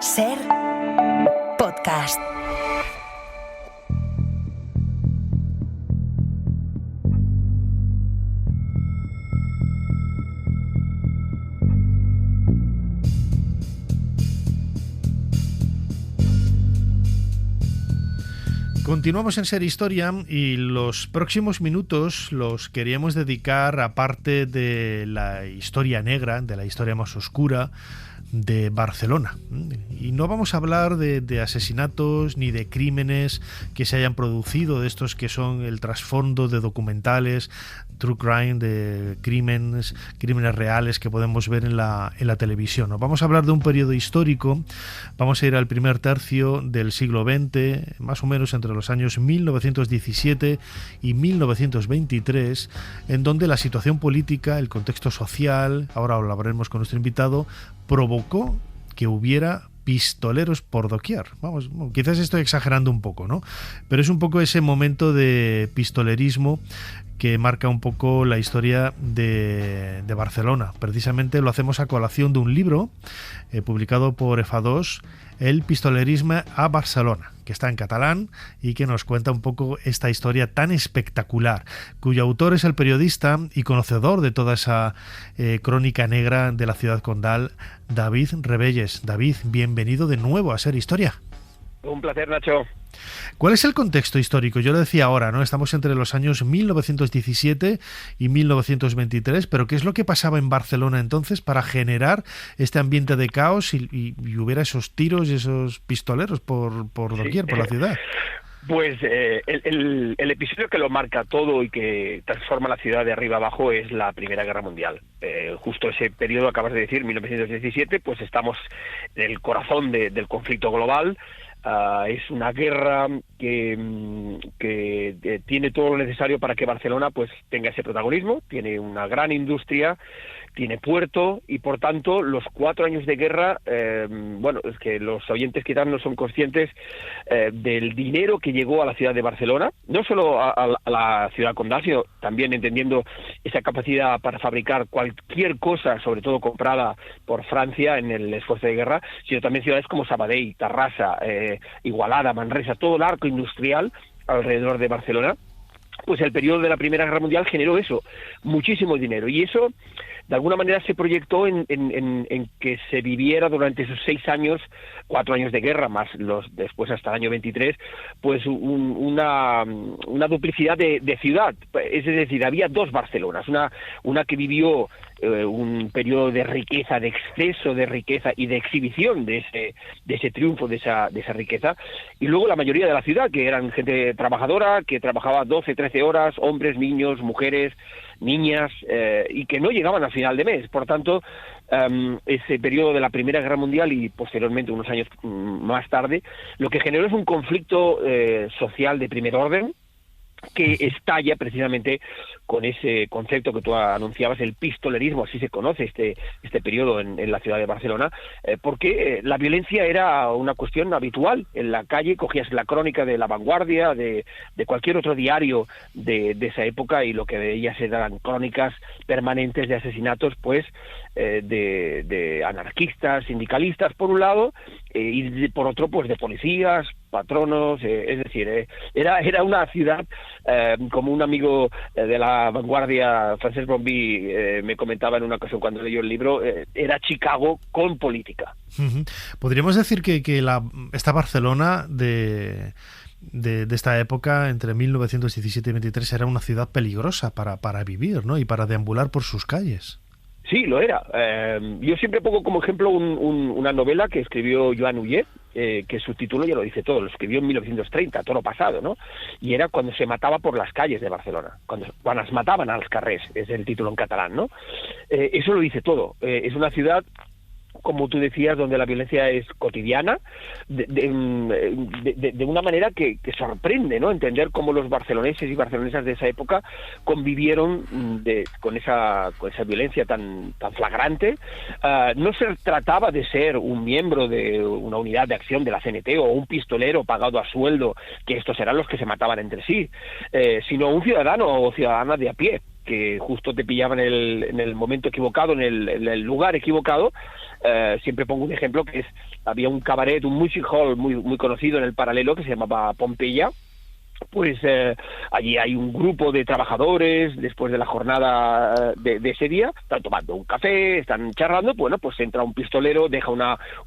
Ser podcast. Continuamos en Ser Historia y los próximos minutos los queríamos dedicar, aparte de la historia negra, de la historia más oscura de Barcelona. Y no vamos a hablar de asesinatos ni de crímenes que se hayan producido, de estos que son el trasfondo de documentales, true crime, de crímenes reales que podemos ver en la televisión. ¿No? Vamos a hablar de un periodo histórico, vamos a ir al primer tercio del siglo XX, más o menos entre los años 1917 y 1923, en donde la situación política, el contexto social, ahora lo hablaremos con nuestro invitado, provocó que hubiera pistoleros por doquier. Vamos, quizás estoy exagerando un poco, ¿no? Pero es un poco ese momento de pistolerismo que marca un poco la historia de Barcelona. Precisamente lo hacemos a colación de un libro publicado por EFA2, El pistolerisme a Barcelona, que está en catalán y que nos cuenta un poco esta historia tan espectacular, cuyo autor es el periodista y conocedor de toda esa crónica negra de la ciudad condal, David Rebelles. David, bienvenido de nuevo a Ser Historia. Un placer, Nacho. ¿Cuál es el contexto histórico? Yo lo decía ahora, ¿no? Estamos entre los años 1917 y 1923, pero ¿qué es lo que pasaba en Barcelona entonces para generar este ambiente de caos y hubiera esos tiros y esos pistoleros por doquier, por la ciudad? Pues el episodio que lo marca todo y que transforma la ciudad de arriba abajo es la Primera Guerra Mundial. Justo ese periodo, acabas de decir, 1917, pues estamos en el corazón del conflicto global. Es una guerra que tiene todo lo necesario para que Barcelona pues tenga ese protagonismo. Tiene una gran industria, tiene puerto y por tanto los 4 años de guerra, es que los oyentes quizás no son conscientes del dinero que llegó a la ciudad de Barcelona, no solo a la ciudad condal, sino también entendiendo esa capacidad para fabricar cualquier cosa, sobre todo comprada por Francia en el esfuerzo de guerra, sino también ciudades como Sabadell, Tarrasa, Igualada, Manresa, todo el arco industrial alrededor de Barcelona. Pues el periodo de la Primera Guerra Mundial generó eso, muchísimo dinero, y eso de alguna manera se proyectó en que se viviera durante esos 6 años, 4 años de guerra, más los después hasta el año 23, pues una duplicidad de ciudad. Es decir, había 2 Barcelonas, una que vivió un periodo de riqueza, de exceso de riqueza y de exhibición de ese triunfo, de esa riqueza, y luego la mayoría de la ciudad, que eran gente trabajadora, que trabajaba 12, 13 horas, hombres, niños, mujeres, niñas, y que no llegaban al final de mes. Por tanto, ese periodo de la Primera Guerra Mundial y posteriormente, unos años más tarde, lo que generó es un conflicto social de primer orden, que estalla precisamente con ese concepto que tú anunciabas, el pistolerismo, así se conoce este periodo en la ciudad de Barcelona, porque la violencia era una cuestión habitual. En la calle cogías la crónica de La Vanguardia, de cualquier otro diario de esa época, y lo que veías eran crónicas permanentes de asesinatos, pues, de anarquistas, sindicalistas, por un lado, y por otro, pues, de policías, patronos, es decir, era una ciudad, como un amigo de La Vanguardia, Francesc Bromby, me comentaba en una ocasión cuando leyó el libro, era Chicago con política. Podríamos decir que esta Barcelona de esta época, entre 1917 y 23, era una ciudad peligrosa para vivir, ¿no? Y para deambular por sus calles. Sí, lo era. Yo siempre pongo como ejemplo una novela que escribió Joan Huguet, que su título ya lo dice todo, lo escribió en 1930, toro pasado, ¿no? Y era cuando se mataba por las calles de Barcelona, cuando es mataban als carrers, es el título en catalán, ¿no? Eso lo dice todo. Es una ciudad, como tú decías, donde la violencia es cotidiana, de una manera que sorprende, ¿no? Entender cómo los barceloneses y barcelonesas de esa época convivieron con esa violencia tan flagrante. No se trataba de ser un miembro de una unidad de acción de la CNT o un pistolero pagado a sueldo, que estos eran los que se mataban entre sí, sino un ciudadano o ciudadana de a pie, que justo te pillaban en el momento equivocado, en el lugar equivocado. Siempre pongo un ejemplo que había un cabaret, un music hall muy conocido en el Paralelo que se llamaba Pompeya. Pues allí hay un grupo de trabajadores después de la jornada de ese día, están tomando un café, están charlando, bueno, pues entra un pistolero, deja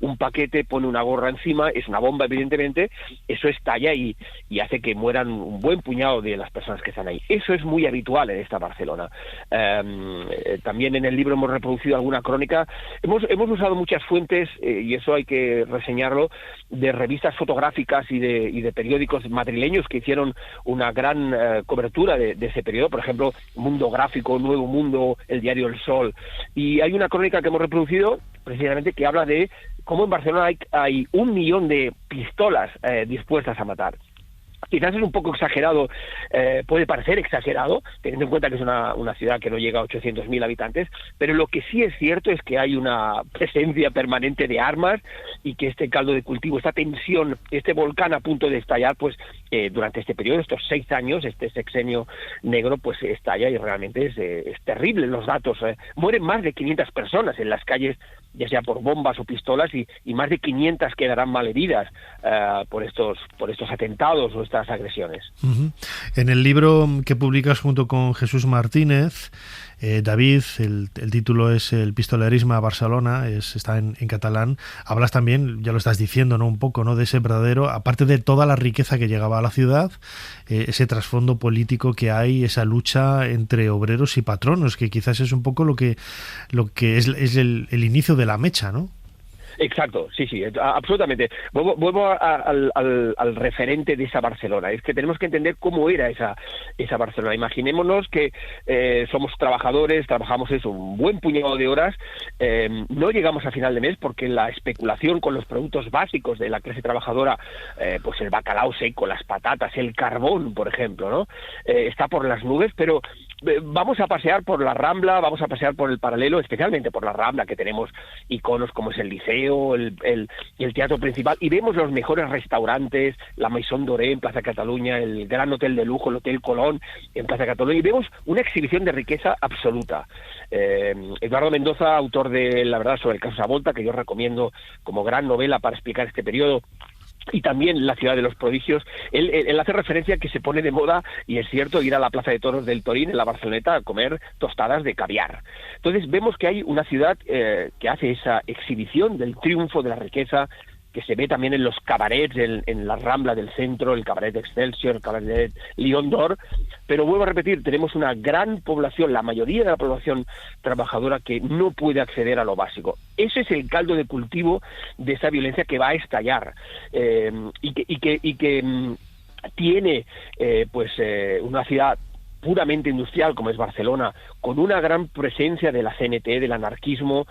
un paquete, pone una gorra encima, es una bomba evidentemente, eso estalla y hace que mueran un buen puñado de las personas que están ahí. Eso es muy habitual en esta Barcelona. También en el libro hemos reproducido alguna crónica, hemos usado muchas fuentes, y eso hay que reseñarlo, de revistas fotográficas y de periódicos madrileños que hicieron una gran cobertura de ese periodo, por ejemplo, Mundo Gráfico, Nuevo Mundo, el diario El Sol, y hay una crónica que hemos reproducido precisamente que habla de cómo en Barcelona hay 1 millón de pistolas dispuestas a matar. Quizás es un poco exagerado, puede parecer exagerado, teniendo en cuenta que es una ciudad que no llega a 800.000 habitantes, pero lo que sí es cierto es que hay una presencia permanente de armas y que este caldo de cultivo, esta tensión, este volcán a punto de estallar, pues durante este periodo, estos 6 años, este sexenio negro, pues estalla y realmente es terrible los datos. Mueren más de 500 personas en las calles, ya sea por bombas o pistolas, y más de 500 quedarán malheridas por estos atentados o estas agresiones. Uh-huh. En el libro que publicas junto con Jesús Martínez, David, el título es El pistolerisme a Barcelona, está en catalán. Hablas también, ya lo estás diciendo, ¿no? Un poco, ¿no? De ese verdadero, aparte de toda la riqueza que llegaba a la ciudad, ese trasfondo político que hay, esa lucha entre obreros y patronos, que quizás es un poco lo que es el inicio de la mecha, ¿no? Exacto, sí, absolutamente. Vuelvo al referente de esa Barcelona. Es que tenemos que entender cómo era esa Barcelona. Imaginémonos que somos trabajadores, trabajamos un buen puñado de horas, no llegamos a final de mes porque la especulación con los productos básicos de la clase trabajadora, pues el bacalao seco, las patatas, el carbón, por ejemplo, ¿no? Está por las nubes, pero vamos a pasear por la Rambla, vamos a pasear por el Paralelo, especialmente por la Rambla, que tenemos iconos como es el Liceo, el Teatro Principal, y vemos los mejores restaurantes, la Maison Doré en Plaza Cataluña, el gran hotel de lujo, el Hotel Colón en Plaza Cataluña, y vemos una exhibición de riqueza absoluta. Eduardo Mendoza, autor de La verdad sobre el caso Savolta, que yo recomiendo como gran novela para explicar este periodo, y también La ciudad de los prodigios, él hace referencia a que se pone de moda, y es cierto, ir a la Plaza de Toros del Torín, en la Barceloneta, a comer tostadas de caviar. Entonces vemos que hay una ciudad que hace esa exhibición del triunfo de la riqueza, que se ve también en los cabarets, en la Rambla del centro, el cabaret Excelsior, el cabaret Lion d'Or, pero vuelvo a repetir, tenemos una gran población, la mayoría de la población trabajadora que no puede acceder a lo básico. Ese es el caldo de cultivo de esa violencia que va a estallar, y que tiene una ciudad puramente industrial como es Barcelona, con una gran presencia de la CNT, del anarquismo,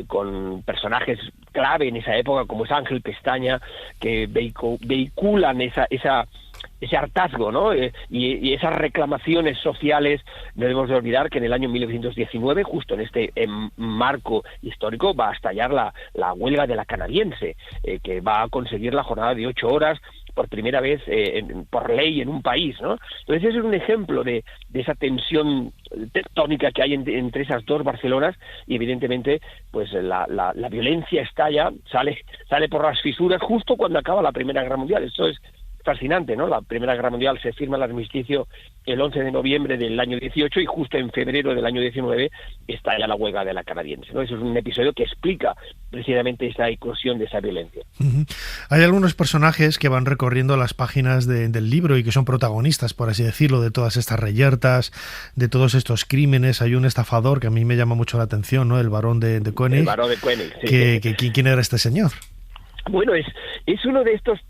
con personajes clave en esa época como es Ángel Pestaña, que vehiculan ese hartazgo, ¿no? Y esas reclamaciones sociales. No debemos de olvidar que en el año 1919, justo en este marco histórico, va a estallar la huelga de la canadiense, que va a conseguir la jornada de 8 horas por primera vez por ley en un país, ¿no? Entonces ese es un ejemplo de esa tensión tectónica que hay entre esas dos Barcelonas, y evidentemente pues la violencia estalla, sale por las fisuras justo cuando acaba la Primera Guerra Mundial. Esto es fascinante, ¿no? La Primera Guerra Mundial se firma el armisticio el 11 de noviembre del año 18 y justo en febrero del año 19 estalla la huelga de la canadiense, ¿no? Eso es un episodio que explica precisamente esa eclosión de esa violencia. Uh-huh. Hay algunos personajes que van recorriendo las páginas del libro y que son protagonistas, por así decirlo, de todas estas reyertas, de todos estos crímenes. Hay un estafador que a mí me llama mucho la atención, ¿no? El barón de Koenig. El barón de Koenig, sí. ¿Quién era este señor? Bueno, es uno de estos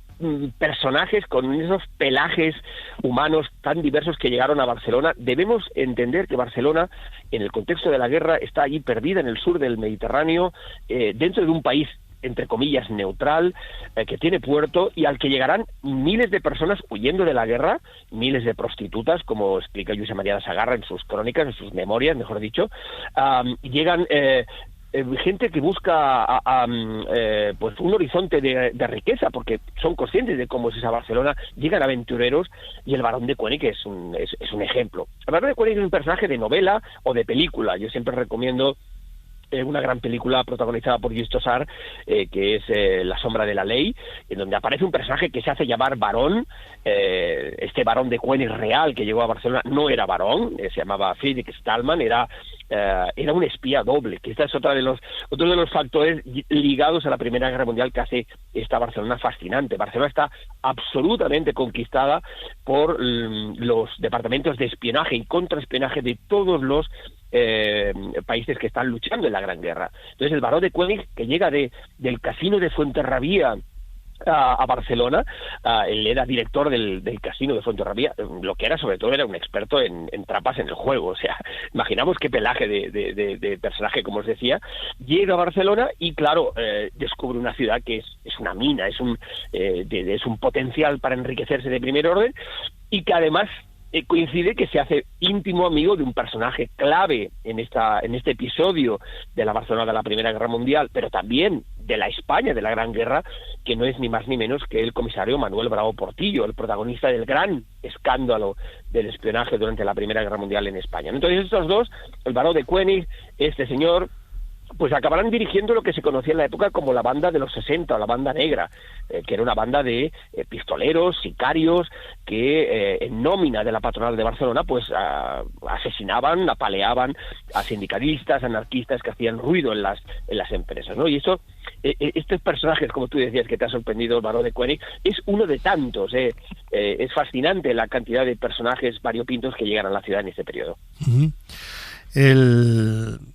personajes con esos pelajes humanos tan diversos que llegaron a Barcelona. Debemos entender que Barcelona, en el contexto de la guerra, está allí perdida en el sur del Mediterráneo, dentro de un país entre comillas neutral, que tiene puerto y al que llegarán miles de personas huyendo de la guerra, miles de prostitutas, como explica Josep María de Sagarra en sus crónicas, en sus memorias, mejor dicho, llegan gente que busca pues un horizonte de riqueza, porque son conscientes de cómo es esa Barcelona, llegan aventureros, y el Barón de Koenig es un ejemplo. El Barón de Koenig es un personaje de novela o de película. Yo siempre recomiendo una gran película protagonizada por Giusto Sar, que es La sombra de la ley, en donde aparece un personaje que se hace llamar Barón. Este Barón de Koenig real que llegó a Barcelona no era barón, se llamaba Friedrich Stallman, era un espía doble, que esta es otro de los factores ligados a la Primera Guerra Mundial que hace esta Barcelona fascinante. Barcelona está absolutamente conquistada por los departamentos de espionaje y contraespionaje de todos los países que están luchando en la Gran Guerra. Entonces el Barón de Koenig, que llega del casino de Fuenterrabía a Barcelona, él era director del casino de Fuenterrabía, lo que era sobre todo era un experto en trampas en el juego. O sea, imaginamos qué pelaje de personaje, como os decía. Llega a Barcelona y claro, descubre una ciudad que es una mina, es un potencial para enriquecerse de primer orden, y que además coincide que se hace íntimo amigo de un personaje clave en este episodio de la Barcelona de la Primera Guerra Mundial, pero también de la España de la Gran Guerra, que no es ni más ni menos que el comisario Manuel Bravo Portillo, el protagonista del gran escándalo del espionaje durante la Primera Guerra Mundial en España. Entonces estos dos, el Barón de Koenig, este señor, pues acabarán dirigiendo lo que se conocía en la época como la banda de los 60 o la banda negra, que era una banda de pistoleros, sicarios, que en nómina de la patronal de Barcelona pues asesinaban, apaleaban a sindicalistas, anarquistas que hacían ruido en las empresas, ¿no? Y eso, estos personajes, como tú decías, que te ha sorprendido el Barón de Koenig, es uno de tantos. Es fascinante la cantidad de personajes variopintos que llegan a la ciudad en este periodo. Uh-huh.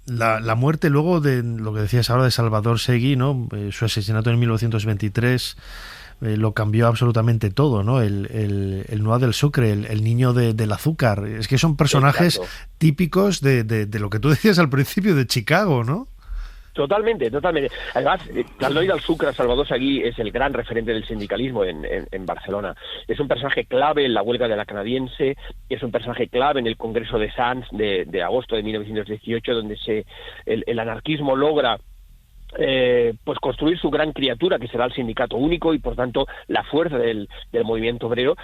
La muerte luego de lo que decías ahora de Salvador Seguí, ¿no? Su asesinato en 1923 lo cambió absolutamente todo, ¿no? El Noa del Sucre, el niño del azúcar. Es que son personajes Exacto. Típicos de lo que tú decías al principio de Chicago, ¿no? Totalmente. Además, Carlos del Sucre, Salvador Seguí, es el gran referente del sindicalismo en Barcelona. Es un personaje clave en la huelga de la Canadiense, es un personaje clave en el Congreso de Sants de agosto de 1918, donde el anarquismo logra pues construir su gran criatura, que será el sindicato único y por tanto la fuerza del movimiento obrero.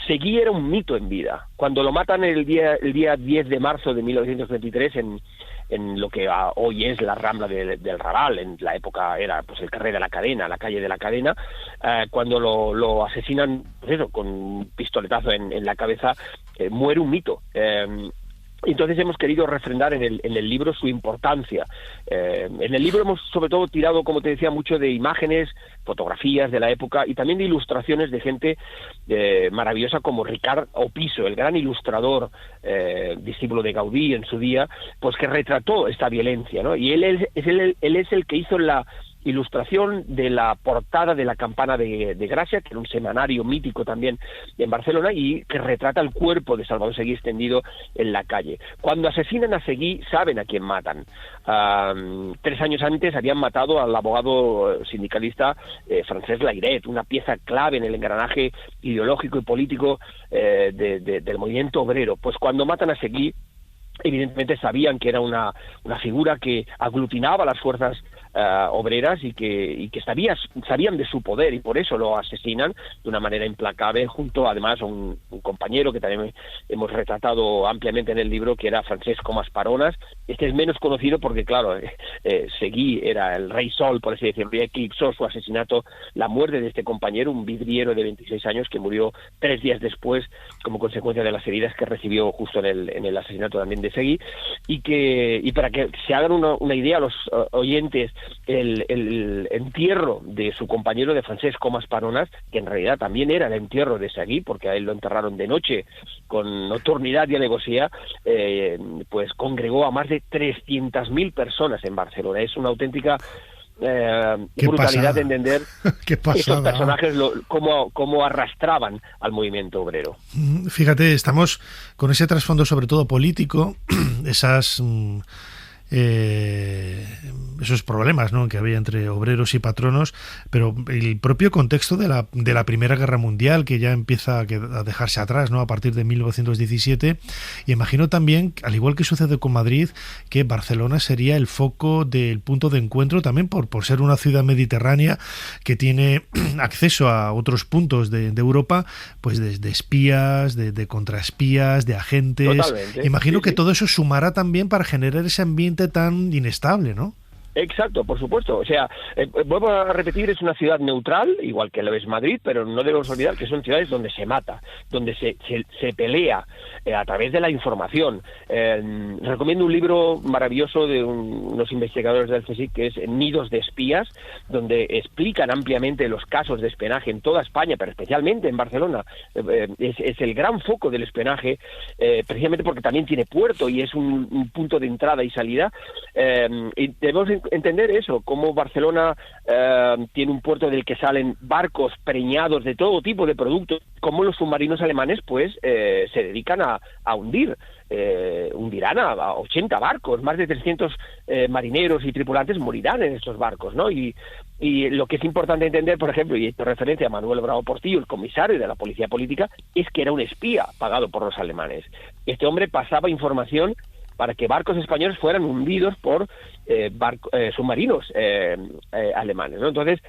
Seguí era un mito en vida. Cuando lo matan el día 10 de marzo de 1923 en lo que hoy es la Rambla del Raval, en la época era pues el carrer de la Cadena, la calle de la Cadena, cuando lo asesinan, pues eso, con un pistoletazo en la cabeza, muere un mito. Entonces hemos querido refrendar en el libro su importancia. En el libro hemos sobre todo tirado, como te decía, mucho de imágenes, fotografías de la época y también de ilustraciones de gente maravillosa como Ricard Opiso, el gran ilustrador, discípulo de Gaudí en su día, pues que retrató esta violencia, ¿no? Y él es el que hizo la ilustración de la portada de la Campana de Gracia, que era un semanario mítico también en Barcelona, y que retrata el cuerpo de Salvador Seguí extendido en la calle. Cuando asesinan a Seguí, saben a quién matan. 3 años antes habían matado al abogado sindicalista Francesc Layret, una pieza clave en el engranaje ideológico y político del movimiento obrero. Pues cuando matan a Seguí, evidentemente sabían que era una figura que aglutinaba las fuerzas obreras y que sabían de su poder, y por eso lo asesinan de una manera implacable, junto además a un compañero que también hemos retratado ampliamente en el libro, que era Francesc Comas Paronas. Este es menos conocido porque, claro, Seguí era el rey sol, por así decirlo, y eclipsó su asesinato, la muerte de este compañero, un vidriero de 26 años que murió 3 días después como consecuencia de las heridas que recibió justo en el asesinato también de Seguí. Y para que se hagan una idea a los oyentes, el entierro de su compañero, de Francesc Comas Paronas, que en realidad también era el entierro de Seguí, porque a él lo enterraron de noche con nocturnidad y alevosía, pues congregó a más de 300.000 personas en Barcelona. Es una auténtica brutalidad de entender estos personajes, cómo arrastraban al movimiento obrero. Fíjate, estamos con ese trasfondo sobre todo político, esos problemas, ¿no?, que había entre obreros y patronos, pero el propio contexto de la Primera Guerra Mundial, que ya empieza a dejarse atrás, ¿no?, a partir de 1917, y imagino también, al igual que sucede con Madrid, que Barcelona sería el foco del punto de encuentro también por ser una ciudad mediterránea que tiene acceso a otros puntos de Europa, pues de espías, de contraespías, de agentes. Totalmente. Imagino Sí, que sí. todo eso sumará también para generar ese ambiente tan inestable, ¿no? Exacto, por supuesto. O sea, vuelvo a repetir, es una ciudad neutral, igual que lo es Madrid, pero no debemos olvidar que son ciudades donde se mata, donde se pelea a través de la información. Recomiendo un libro maravilloso de unos investigadores del CSIC que es Nidos de espías, donde explican ampliamente los casos de espionaje en toda España, pero especialmente en Barcelona. Es el gran foco del espionaje, precisamente porque también tiene puerto y es un punto de entrada y salida. Y debemos entender eso, cómo Barcelona tiene un puerto del que salen barcos preñados de todo tipo de productos, cómo los submarinos alemanes pues se dedican a hundir. Hundirán a 80 barcos, más de 300 marineros y tripulantes morirán en estos barcos, ¿no? Y lo que es importante entender, por ejemplo, y esto referencia a Manuel Bravo Portillo, el comisario de la policía política, es que era un espía pagado por los alemanes. Este hombre pasaba información para que barcos españoles fueran hundidos por submarinos alemanes, ¿no? Entonces,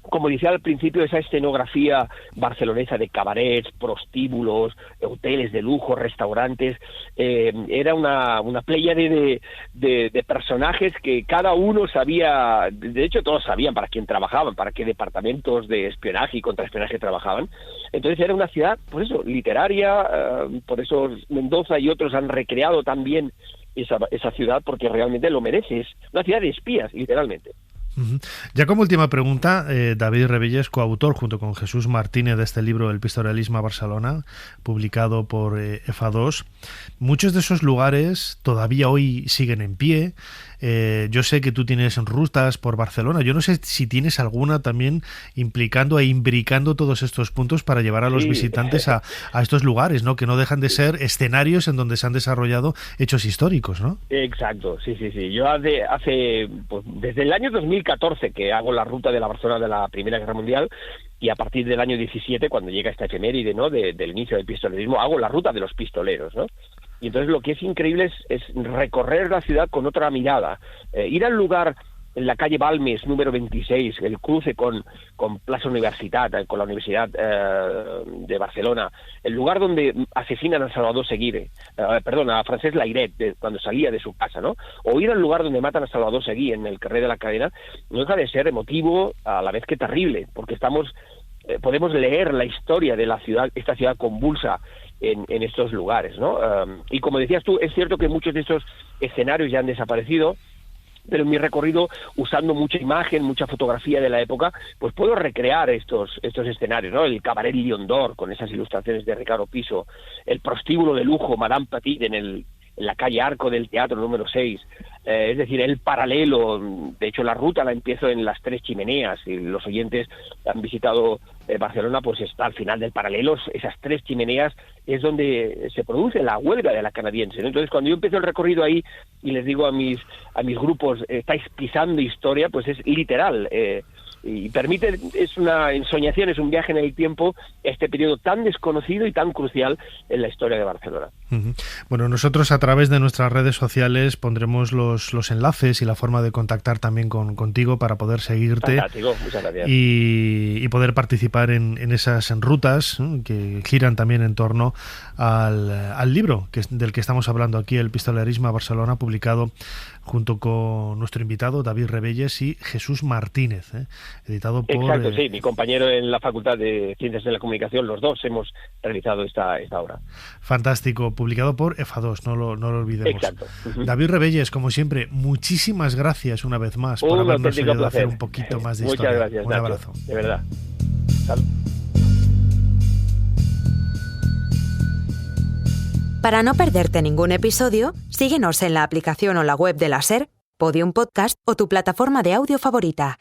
como decía al principio, esa escenografía barcelonesa de cabarets, prostíbulos, hoteles de lujo, restaurantes, era una pléyade de personajes que cada uno sabía, de hecho todos sabían para quién trabajaban, para qué departamentos de espionaje y contraespionaje trabajaban. Entonces era una ciudad, pues eso, literaria, por eso Mendoza y otros han recreado también esa ciudad, porque realmente lo merece, es una ciudad de espías, literalmente. Ya como última pregunta, David Revilles, coautor junto con Jesús Martínez de este libro El Pistolerismo a Barcelona, publicado por EFA2. Muchos de esos lugares todavía hoy siguen en pie. Yo sé que tú tienes rutas por Barcelona. Yo no sé si tienes alguna también implicando e imbricando todos estos puntos para llevar a los visitantes a estos lugares, ¿no? Que no dejan de ser escenarios en donde se han desarrollado hechos históricos, ¿no? Exacto, sí. Yo hace pues, desde el año 2014 que hago la ruta de la Barcelona de la Primera Guerra Mundial, y a partir del año 17, cuando llega esta efeméride, ¿no?, del inicio del pistolerismo, hago la ruta de los pistoleros, ¿no? Y entonces lo que es increíble es recorrer la ciudad con otra mirada, ir al lugar en la calle Balmes, número 26, el cruce con Plaza Universitat, con la Universidad de Barcelona, el lugar donde asesinan a Salvador Seguí, a Francesc Layret, cuando salía de su casa, ¿no? O ir al lugar donde matan a Salvador Seguí, en el carrer de la Cadena, no deja de ser emotivo a la vez que terrible, porque podemos leer la historia de la ciudad, esta ciudad convulsa en estos lugares, ¿no? Y como decías tú, es cierto que muchos de estos escenarios ya han desaparecido, pero en mi recorrido, usando mucha imagen, mucha fotografía de la época, pues puedo recrear estos escenarios, ¿no? El cabaret Lion d'Or, con esas ilustraciones de Ricardo Piso, el prostíbulo de lujo Madame Petit en la calle Arco del Teatro número 6, es decir, el paralelo. De hecho, la ruta la empiezo en las Tres Chimeneas, y los oyentes han visitado Barcelona, pues está al final del paralelo, esas Tres Chimeneas es donde se produce la huelga de la canadiense, ¿no? Entonces, cuando yo empiezo el recorrido ahí y les digo a mis grupos, estáis pisando historia, pues es literal, y permite, es una ensoñación, es un viaje en el tiempo, este periodo tan desconocido y tan crucial en la historia de Barcelona. Bueno, nosotros a través de nuestras redes sociales pondremos los enlaces y la forma de contactar también contigo para poder seguirte. Fantástico, muchas gracias. Y poder participar en esas rutas que giran también en torno al libro del que estamos hablando aquí, El Pistolerismo a Barcelona, publicado junto con nuestro invitado David Revilles y Jesús Martínez, editado por... Exacto, sí, mi compañero en la Facultad de Ciencias de la Comunicación, los dos hemos realizado esta obra. Fantástico, publicado por EFA2, no lo olvidemos. Exacto. David Revilles, como siempre, muchísimas gracias una vez más por habernos ayudado a hacer un poquito más de historia. Muchas gracias, Un Nacho, abrazo. de verdad. Salud. Para no perderte ningún episodio, síguenos en la aplicación o la web de la SER, Podium Podcast o tu plataforma de audio favorita.